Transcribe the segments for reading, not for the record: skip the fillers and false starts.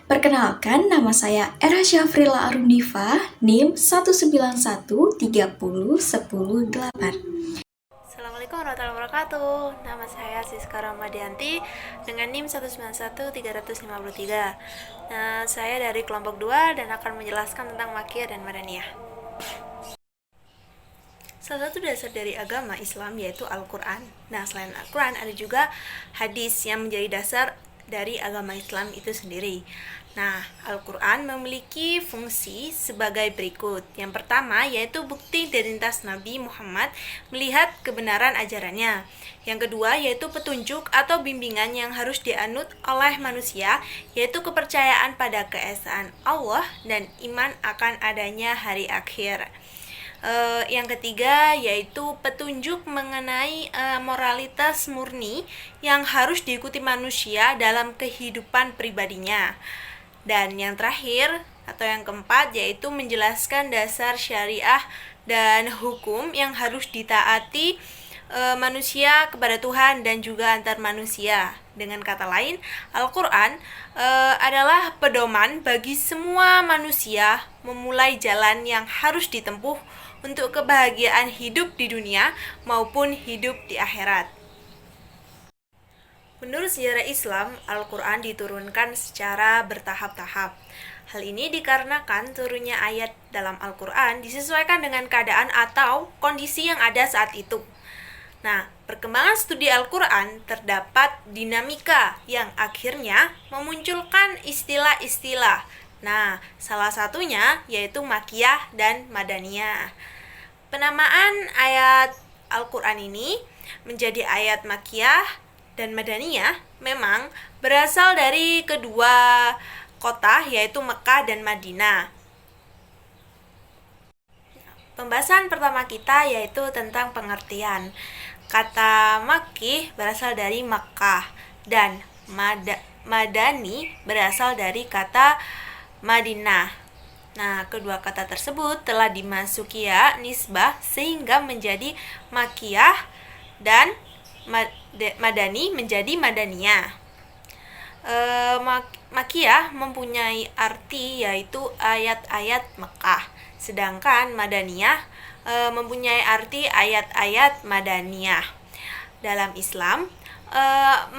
Perkenalkan, nama saya Era Syafrila Arundiva, NIM 191301008. Assalamualaikum warahmatullahi wabarakatuh. Nama saya Siska Ramadianti dengan NIM 1913053. Nah, saya dari kelompok 2 dan akan menjelaskan tentang Makiyah dan Madaniyah. Salah satu dasar dari agama Islam yaitu Al-Quran. Nah, selain Al-Quran ada juga hadis yang menjadi dasar dari agama Islam itu sendiri. Nah, Al-Quran memiliki fungsi sebagai berikut. Yang pertama yaitu bukti identitas Nabi Muhammad melihat kebenaran ajarannya. Yang kedua yaitu petunjuk atau bimbingan yang harus dianut oleh manusia, yaitu kepercayaan pada keesaan Allah dan iman akan adanya hari akhir. Yang ketiga yaitu petunjuk mengenai moralitas murni yang harus diikuti manusia dalam kehidupan pribadinya. Dan yang terakhir atau yang keempat yaitu menjelaskan dasar syariah dan hukum yang harus ditaati manusia kepada Tuhan dan juga antar manusia. Dengan kata lain, Al-Quran adalah pedoman bagi semua manusia memulai jalan yang harus ditempuh untuk kebahagiaan hidup di dunia maupun hidup di akhirat. Menurut sejarah Islam, Al-Quran diturunkan secara bertahap-tahap. Hal ini dikarenakan turunnya ayat dalam Al-Quran disesuaikan dengan keadaan atau kondisi yang ada saat itu. Nah, perkembangan studi Al-Quran terdapat dinamika yang akhirnya memunculkan istilah-istilah. Nah, salah satunya yaitu Makiyah dan Madaniyah. Penamaan ayat Al-Quran ini menjadi ayat Makiyah dan Madaniyah memang berasal dari kedua kota yaitu Mekah dan Madinah. Pembahasan pertama kita yaitu tentang pengertian. Kata Makkih berasal dari Makkah dan Madani berasal dari kata Madinah. Nah, kedua kata tersebut telah dimasuki ya nisbah sehingga menjadi Makiyah dan Madani menjadi Madaniyah. Makiyah mempunyai arti yaitu ayat-ayat Mekah, sedangkan Madaniyah mempunyai arti ayat-ayat Madaniyah. Dalam Islam,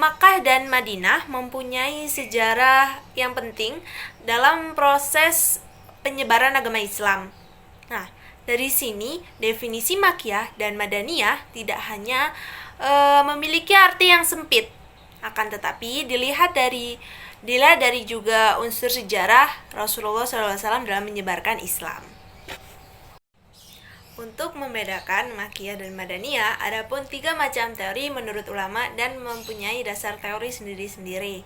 Makkah dan Madinah mempunyai sejarah yang penting dalam proses penyebaran agama Islam. Nah, dari sini definisi Makiyah dan Madaniyah tidak hanya memiliki arti yang sempit, akan tetapi dilihat dari juga unsur sejarah Rasulullah SAW dalam menyebarkan Islam. Untuk membedakan Makiyah dan Madaniyah, ada pun 3 macam teori menurut ulama dan mempunyai dasar teori sendiri-sendiri.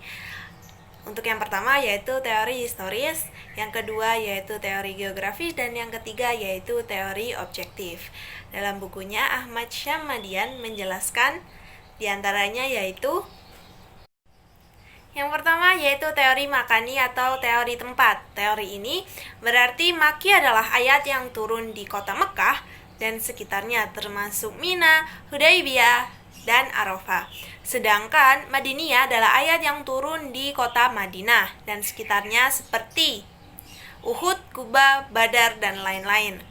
Untuk yang pertama yaitu teori historis, yang kedua yaitu teori geografis, dan yang ketiga yaitu teori objektif. Dalam bukunya Ahmad Syamadian menjelaskan diantaranya yaitu yang pertama yaitu teori makani atau teori tempat. Teori ini berarti Makki adalah ayat yang turun di kota Mekah dan sekitarnya termasuk Mina, Hudaybiyah, dan Arafah. Sedangkan Madaniyah adalah ayat yang turun di kota Madinah dan sekitarnya seperti Uhud, Kuba, Badar, dan lain-lain.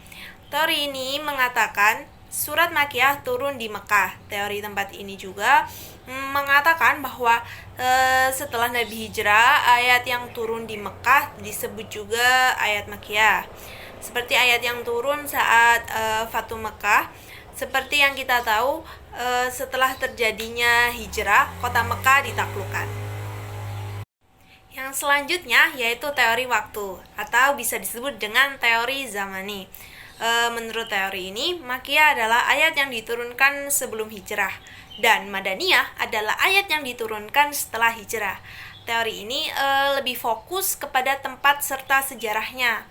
Teori ini mengatakan surat Makiyah turun di Mekah. Teori tempat ini juga mengatakan bahwa setelah Nabi hijrah, ayat yang turun di Mekah disebut juga ayat Makiyah. Seperti ayat yang turun saat Fatu Mekah. Seperti yang kita tahu, setelah terjadinya hijrah, kota Mekah ditaklukkan. Yang selanjutnya yaitu teori waktu atau bisa disebut dengan teori zamani. Menurut teori ini, Makiyah adalah ayat yang diturunkan sebelum hijrah dan Madaniyah adalah ayat yang diturunkan setelah hijrah. Teori ini lebih fokus kepada tempat serta sejarahnya.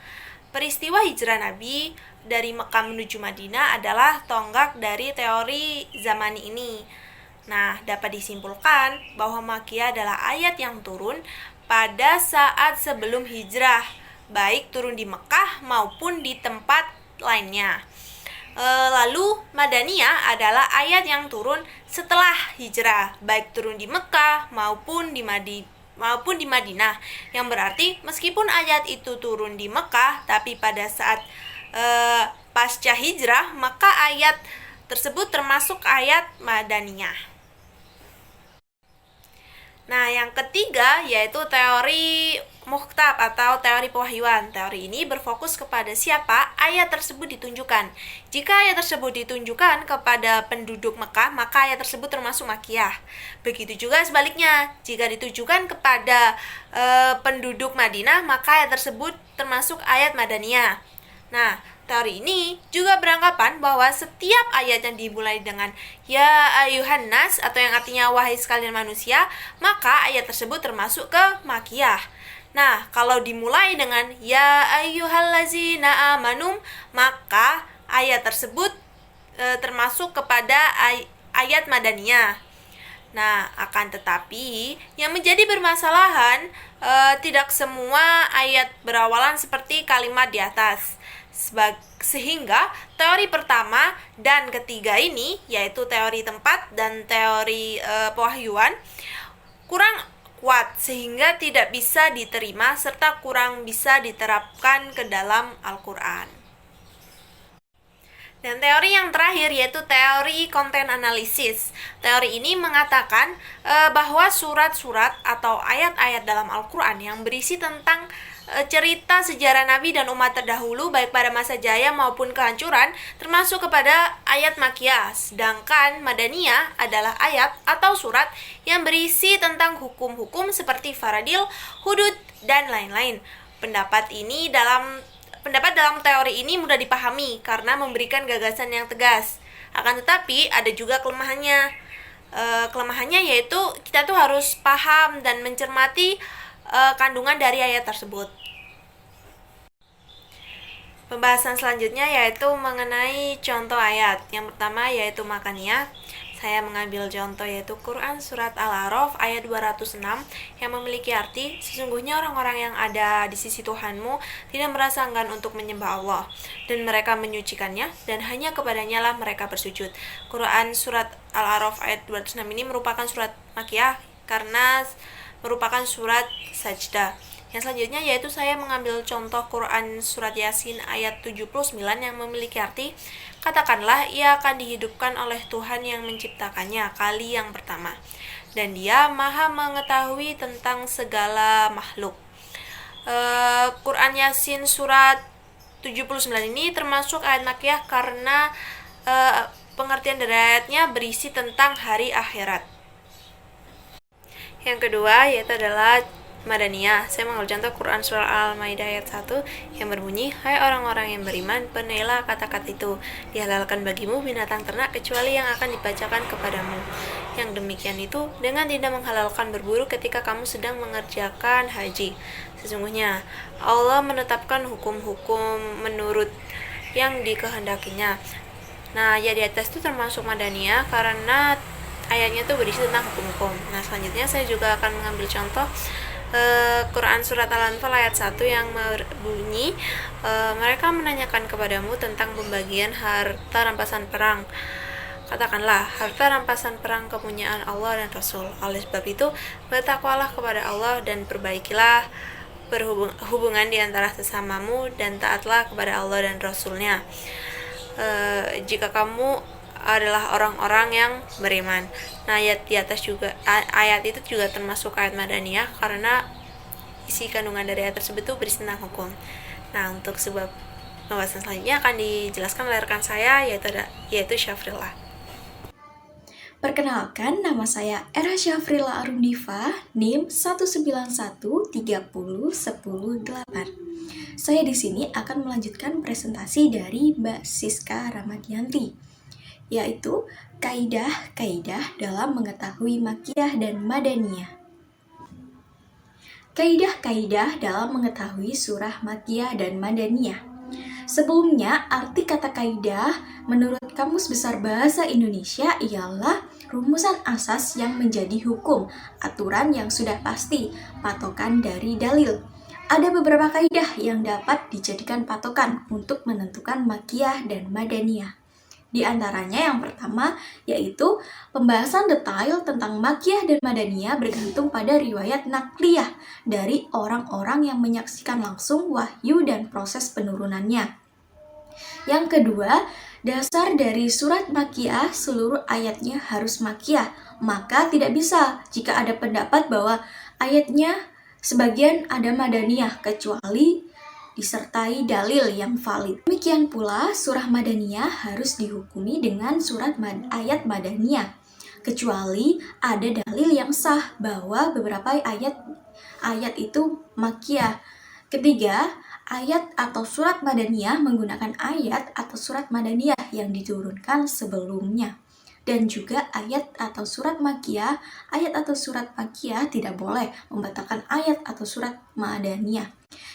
Peristiwa hijrah Nabi dari Mekah menuju Madinah adalah tonggak dari teori zamani ini. Nah, dapat disimpulkan bahwa Makiyah adalah ayat yang turun pada saat sebelum hijrah, baik turun di Mekah maupun di tempat lainnya. Lalu Madaniyah adalah ayat yang turun setelah hijrah, baik turun di Mekah maupun di maupun di Madinah, yang berarti meskipun ayat itu turun di Mekah, tapi pada saat pasca hijrah, maka ayat tersebut termasuk ayat Madaniyah. Nah, yang ketiga yaitu teori muhtab atau teori pewahyuan. Teori ini berfokus kepada siapa ayat tersebut ditunjukkan. Jika ayat tersebut ditunjukkan kepada penduduk Mekah, maka ayat tersebut termasuk makiyah. Begitu juga sebaliknya, jika ditujukan kepada penduduk Madinah, maka ayat tersebut termasuk ayat Madaniyah. Nah, teori ini juga beranggapan bahwa setiap ayat yang dimulai dengan ya ayuhan nas atau yang artinya wahai sekalian manusia, maka ayat tersebut termasuk ke makiyah. Nah, kalau dimulai dengan ya ayyuhallazina amanum, maka ayat tersebut termasuk kepada ayat Madaniyah. Nah, akan tetapi yang menjadi bermasalahan tidak semua ayat berawalan seperti kalimat di atas. Sehingga teori pertama dan ketiga ini, yaitu teori tempat dan teori pewahyuan, kurang kuat sehingga tidak bisa diterima serta kurang bisa diterapkan ke dalam Al-Quran. Dan teori yang terakhir yaitu teori konten analisis. Teori ini mengatakan bahwa surat-surat atau ayat-ayat dalam Al-Quran yang berisi tentang cerita sejarah Nabi dan umat terdahulu baik pada masa jaya maupun kehancuran termasuk kepada ayat makiyah. Sedangkan Madaniyah adalah ayat atau surat yang berisi tentang hukum-hukum seperti faradil, hudud, dan lain-lain. Pendapat dalam teori ini mudah dipahami karena memberikan gagasan yang tegas. Akan tetapi ada juga kelemahannya. Kelemahannya yaitu kita tuh harus paham dan mencermati kandungan dari ayat tersebut. Pembahasan selanjutnya yaitu mengenai contoh ayat. Yang pertama yaitu makaniyah. Saya mengambil contoh yaitu Quran Surat Al-A'raf ayat 206 yang memiliki arti, sesungguhnya orang-orang yang ada di sisi Tuhanmu tidak merasa enggan untuk menyembah Allah, dan mereka menyucikannya, dan hanya kepadanya lah mereka bersujud. Quran Surat Al-A'raf ayat 206 ini merupakan surat makiyah karena merupakan surat sajdah. Yang selanjutnya yaitu saya mengambil contoh Quran Surat Yasin ayat 79 yang memiliki arti, katakanlah ia akan dihidupkan oleh Tuhan yang menciptakannya kali yang pertama, dan dia maha mengetahui tentang segala makhluk. Quran Yasin Surat 79 ini termasuk ayat makiyah karena pengertian dari ayatnya berisi tentang hari akhirat. Yang kedua yaitu adalah Madaniyah. Saya mengambil contoh Quran Surah Al-Maidah ayat 1 yang berbunyi, hai orang-orang yang beriman, penuhilah kata-kata itu, dihalalkan bagimu binatang ternak kecuali yang akan dibacakan kepadamu. Yang demikian itu dengan tidak menghalalkan berburu ketika kamu sedang mengerjakan haji. Sesungguhnya Allah menetapkan hukum-hukum menurut yang dikehendakinya. Nah, ya di atas itu termasuk Madaniyah karena ayatnya itu berisi tentang hukum-hukum. Nah, selanjutnya saya juga akan mengambil contoh Quran Surat Al-Anfal ayat 1 yang berbunyi, mereka menanyakan kepadamu tentang pembagian harta rampasan perang. Katakanlah, harta rampasan perang kepunyaan Allah dan Rasul. Oleh sebab itu, bertakwalah kepada Allah dan perbaikilah hubungan di antara sesamamu dan taatlah kepada Allah dan Rasulnya. Jika kamu adalah orang-orang yang beriman. Nah, ayat di atas juga, ayat itu juga termasuk ayat Madaniyah karena isi kandungan dari ayat tersebut itu berisi tentang hukum. Nah, untuk sebab pembahasan selanjutnya akan dijelaskan oleh rekan saya yaitu Syafrillah. Perkenalkan, nama saya Era Syafrila Arundifa, NIM 191301018. Saya di sini akan melanjutkan presentasi dari Mbak Siska Ramadyanti, yaitu kaidah-kaidah dalam mengetahui makiyah dan madaniyah. Kaidah-kaidah dalam mengetahui surah makiyah dan madaniyah. Sebelumnya, arti kata kaidah menurut Kamus Besar Bahasa Indonesia ialah rumusan asas yang menjadi hukum, aturan yang sudah pasti, patokan dari dalil. Ada beberapa kaidah yang dapat dijadikan patokan untuk menentukan makiyah dan madaniyah. Di antaranya yang pertama yaitu pembahasan detail tentang Makkiyah dan Madaniyah bergantung pada riwayat nakliyah dari orang-orang yang menyaksikan langsung wahyu dan proses penurunannya. Yang kedua, dasar dari surat Makkiyah seluruh ayatnya harus Makkiyah, maka tidak bisa jika ada pendapat bahwa ayatnya sebagian ada Madaniyah kecuali disertai dalil yang valid. Demikian pula surah Madaniyah harus dihukumi dengan ayat Madaniyah kecuali ada dalil yang sah bahwa beberapa ayat itu Makkiyah. Ketiga, ayat atau surat Madaniyah menggunakan ayat atau surat Madaniyah yang diturunkan sebelumnya. Dan juga ayat atau surat Makkiyah tidak boleh membatalkan ayat atau surat Madaniyah.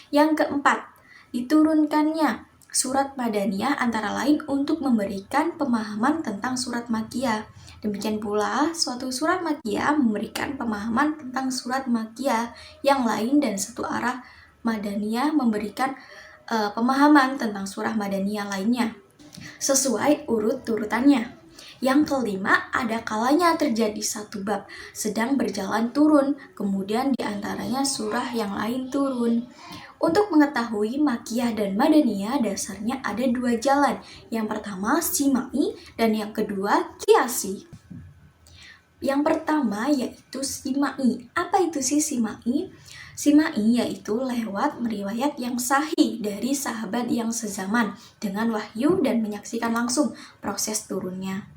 Yang keempat, diturunkannya surat Madaniyah antara lain untuk memberikan pemahaman tentang surat Makkiyah. Demikian pula, suatu surat Makkiyah memberikan pemahaman tentang surat Makkiyah yang lain dan satu arah Madaniyah memberikan pemahaman tentang surah Madaniyah lainnya sesuai urutannya. Yang kelima, ada kalanya terjadi satu bab sedang berjalan turun, kemudian diantaranya surah yang lain turun. Untuk mengetahui Makkiyah dan Madaniyah, dasarnya ada dua jalan. Yang pertama, Simai, dan yang kedua, Qiyasi. Yang pertama yaitu Simai. Apa itu sih Simai? Simai yaitu lewat riwayat yang sahih dari sahabat yang sezaman dengan wahyu dan menyaksikan langsung proses turunnya.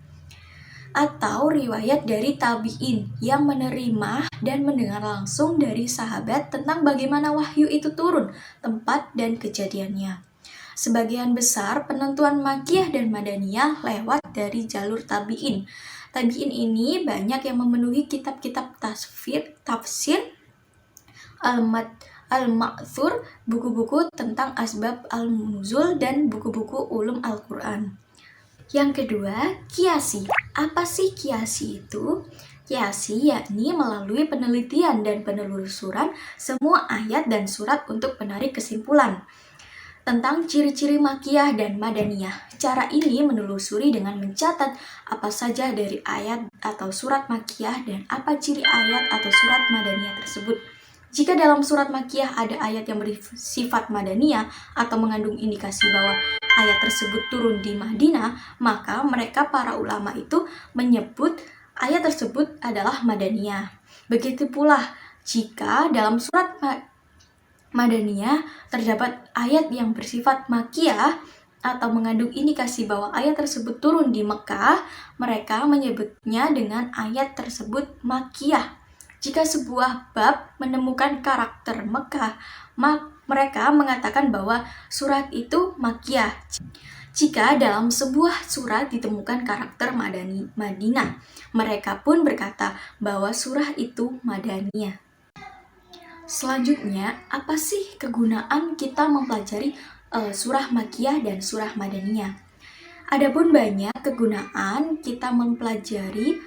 Atau riwayat dari tabi'in yang menerima dan mendengar langsung dari sahabat tentang bagaimana wahyu itu turun, tempat dan kejadiannya. Sebagian besar penentuan Makkiyah dan Madaniyah lewat dari jalur tabi'in. Tabi'in ini banyak yang memenuhi kitab-kitab tafsir, al-ma'thur, buku-buku tentang asbab al-nuzul, dan buku-buku ulum Al-Quran. Yang kedua, Qiyasi. Apa sih Qiyasi itu? Qiyasi yakni melalui penelitian dan penelusuran semua ayat dan surat untuk menarik kesimpulan tentang ciri-ciri Makkiyah dan Madaniyah. Cara ini menelusuri dengan mencatat apa saja dari ayat atau surat Makkiyah dan apa ciri ayat atau surat Madaniyah tersebut. Jika dalam surat Makkiyah ada ayat yang bersifat Madaniyah atau mengandung indikasi bahwa ayat tersebut turun di Madinah, maka mereka para ulama itu menyebut ayat tersebut adalah Madaniyah. Begitu pula jika dalam surat Madaniyah terdapat ayat yang bersifat Makkiyah atau mengandung indikasi bahwa ayat tersebut turun di Mekah, mereka menyebutnya dengan ayat tersebut Makkiyah. Jika sebuah bab menemukan karakter Mekah, mereka mengatakan bahwa surat itu Makkiyah. Jika dalam sebuah surat ditemukan karakter Madinah, mereka pun berkata bahwa surah itu Madaniyah. Selanjutnya, apa sih kegunaan kita mempelajari surah Makkiyah dan surah Madaniyah? Adapun banyak kegunaan kita mempelajari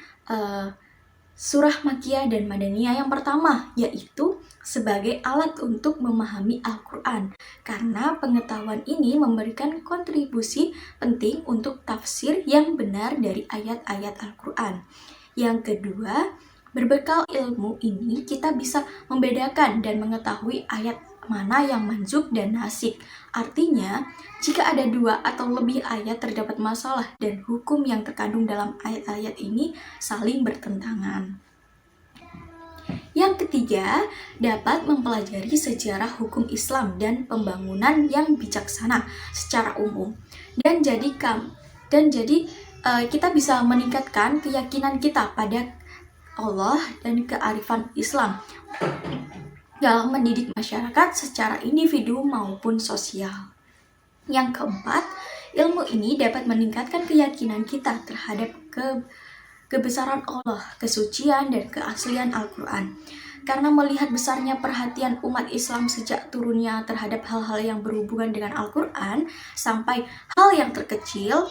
surah Makkiyah dan Madaniyah. Yang pertama yaitu sebagai alat untuk memahami Al-Quran, karena pengetahuan ini memberikan kontribusi penting untuk tafsir yang benar dari ayat-ayat Al-Quran. Yang kedua, berbekal ilmu ini kita bisa membedakan dan mengetahui ayat mana yang mansukh dan nasikh. Artinya, jika ada dua atau lebih ayat terdapat masalah dan hukum yang terkandung dalam ayat-ayat ini saling bertentangan. Yang ketiga, dapat mempelajari sejarah hukum Islam dan pembangunan yang bijaksana secara umum. Dan jadi kita bisa meningkatkan keyakinan kita pada Allah dan kearifan Islam dalam mendidik masyarakat secara individu maupun sosial. Yang keempat, ilmu ini dapat meningkatkan keyakinan kita terhadap kebesaran Allah, kesucian, dan keaslian Al-Quran. Karena melihat besarnya perhatian umat Islam sejak turunnya terhadap hal-hal yang berhubungan dengan Al-Quran sampai hal yang terkecil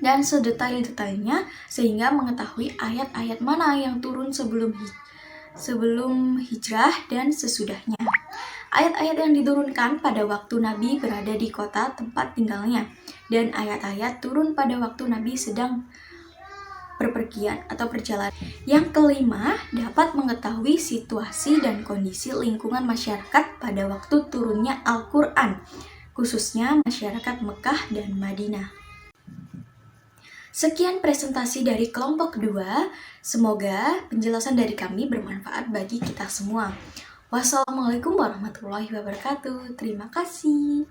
dan sedetail-detailnya, sehingga mengetahui ayat-ayat mana yang turun sebelum hijrah dan sesudahnya. ayat-ayat yang diturunkan pada waktu Nabi berada di kota tempat tinggalnya, dan ayat-ayat turun pada waktu Nabi sedang berpergian atau perjalanan. Yang kelima, dapat mengetahui situasi dan kondisi lingkungan masyarakat pada waktu turunnya Al-Quran, khususnya masyarakat Mekah dan Madinah. Sekian presentasi dari kelompok 2. Semoga penjelasan dari kami bermanfaat bagi kita semua. Wassalamualaikum warahmatullahi wabarakatuh. Terima kasih.